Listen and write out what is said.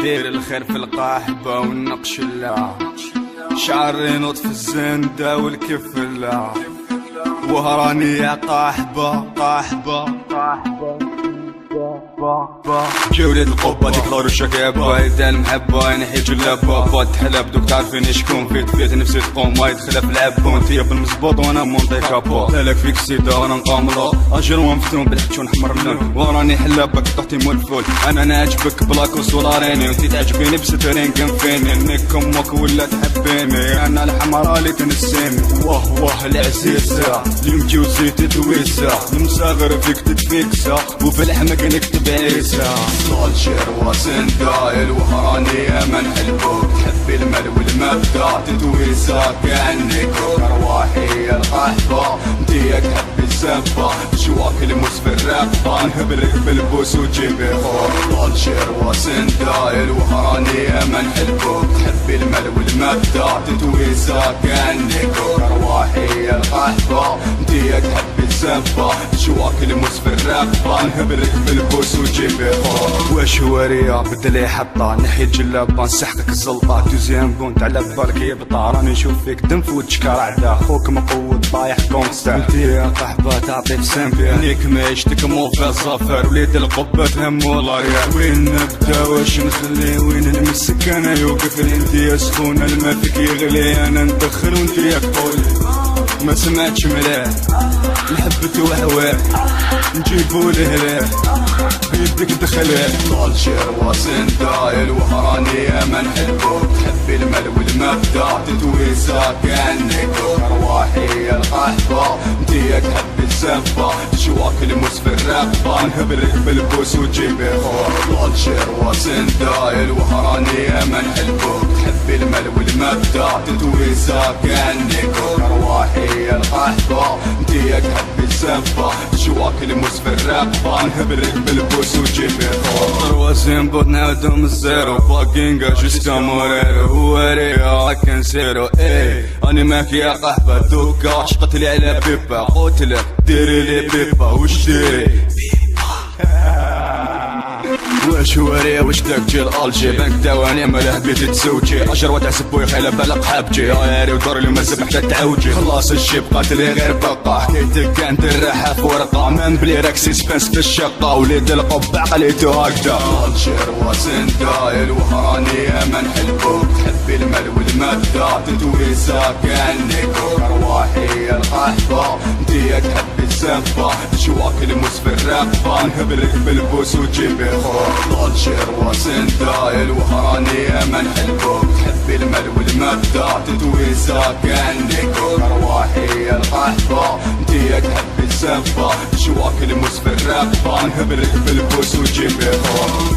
دير الخير في القاحبة والنقش لا، شعري نوط في الزندة والكفلة، وهراني يا قاحبة قاحبة جا ولاد القبة ديكلارو الشكابة إذا المحبة أنا حيت جلابة بات حلاب دوك تعرفيني شكون فيت نفسي تقوم ما يدخلها في العبة وانتيا في المزبوط وانا مونطي كابا لالك فيك سيدا وانا نقاملة اجر ومفتون بالحتشون حمر اللون وراني حلابك طحتي مول الفول انا نعجبك بلاكوس ولاريني وانتي تعجبيني بسترين كنفيني نيك امك ولا تحبيني انا الحمرا اللي تنسيني واه العزيزة اليوم جي وزيتي تويسة المساغر فيك تتفيكسة وفي الحمق نكتب عيسى صال شير وسندايل وهراني من حلبوك تحبي المال والمبدا تتويسة كأنك ارواحي القحبة انتيا تحبي الزبة جواك الموس في الرقبة نهبلك بالبوس وجيبي خور صال شير وسندايل وهراني من حلبوك تحبي المال والمبدا تتويسة كأنك ارواحي القحبة انتيا تحبي الزبة جواك الموس في الرقبة نهبلك بالبوس وجيبي خور واش وريا بدلي حطة نحية جلابة نسحقك الزلطة دوزيام بونت على بالك يا بطا راني نشوف فيك دم فوت شكار عدا خوك مقود طايح كونستا انتي يا قحبة تعطي في سامبيا نيك معيشتك مو في الظفر وليد القبة تهم والريال وين نبدا واش نخلي وين نمسك انا يوقف لي انتي يا سخونة الماء فيك يغلي انا ندخل وانتي يا تقولي ما سمعتش مليح نحبت وحواك نجيبو الهلال بيدك دخلها طال شير وسندايل وهراني من حلبوك تحبي المال والمبدا تتويسة كأنك ارواحي القحبة انتيا تحبي الزبة جواك الموس في الرقبة نهبلك بالبوس وجيبي خور طال شير وسندايل وهراني من حلبوك تحبي المال والمبدا تتويسة كأنك ارواحي القحبة انتيا تحبي الزبة جواك الموس في الرقبة نهبلك بالبوس وجيبي خور وزين بود نعودهم الزيرو باكينغا جوسكا موريرو وريا كنسيرو ايه اني ماك يا قحبة دوكا عشقت لي على بيبا قلتلك ديري لي بيبا وش ديري واش وريا واش داك جيل الجي بنك دواني ماله بيتي تزوجي اجر وتعسب بوي خيله بالق حبجي عاري ودور لي مازال حتى تعوجي خلاص الجيب قاتلي غير بقى حكيتك كانت الراحه في ورقه من بلي راك سيسبنس في الشقه وليد القب عقليتو هكذا الجير وسندايل وهراني من حلبوك تحبي المال والمبدا تتويسة كأنك ارواحي القحبة انتيا تحبي الزبة جواك الموس في الرقبة نهبلك بالبوس وجيبي خور طال شير وسندايل وهراني من حلبوك تحبي المال والمبدا تتويسة كأنك ارواحي القحبة انتيا تحبي الزبة جواك الموس في الرقبة نهبلك بالبوس وجيبي خور